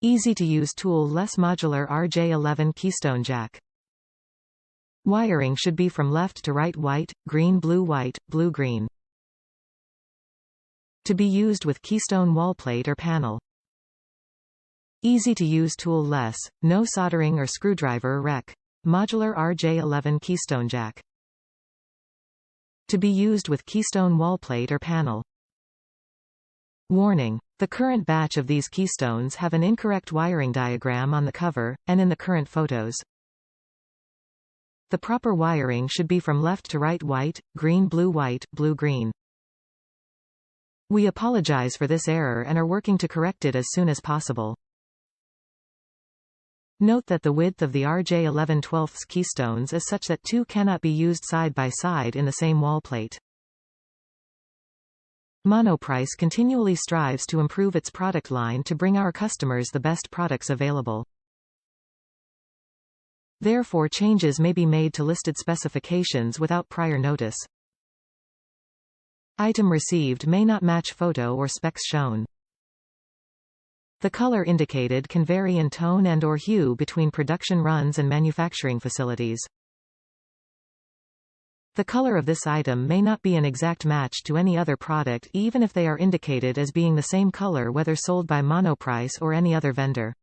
Easy-to-use tool-less modular RJ-11 Keystone jack. Wiring should be from left to right: white, green, blue, white, blue, green. To be used with keystone wall plate or panel. Easy to use: tool-less, no soldering or screwdriver rec. Modular RJ-11 Keystone jack. To be used with keystone wall plate or panel. Warning: the current batch of these keystones have an incorrect wiring diagram on the cover, and in the current photos. The proper wiring should be from left to right: white, green, blue, white, blue, green. We apologize for this error and are working to correct it as soon as possible. Note that the width of the RJ-11 12th keystones is such that two cannot be used side by side in the same wall plate. Monoprice continually strives to improve its product line to bring our customers the best products available. Therefore, changes may be made to listed specifications without prior notice. Item received may not match photo or specs shown. The color indicated can vary in tone and/or hue between production runs and manufacturing facilities. The color of this item may not be an exact match to any other product, even if they are indicated as being the same color whether sold by Monoprice or any other vendor.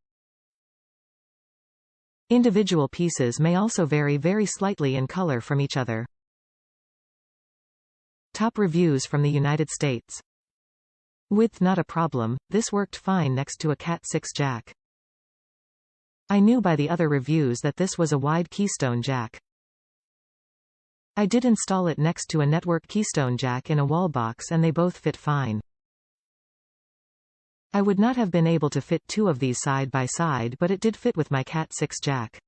Individual pieces may also vary very slightly in color from each other. Top reviews from the United States. Width not a problem, this worked fine next to a Cat 6 jack. I knew by the other reviews that this was a wide keystone jack. I did install it next to a network keystone jack in a wall box and they both fit fine. I would not have been able to fit two of these side by side, but it did fit with my Cat 6 jack.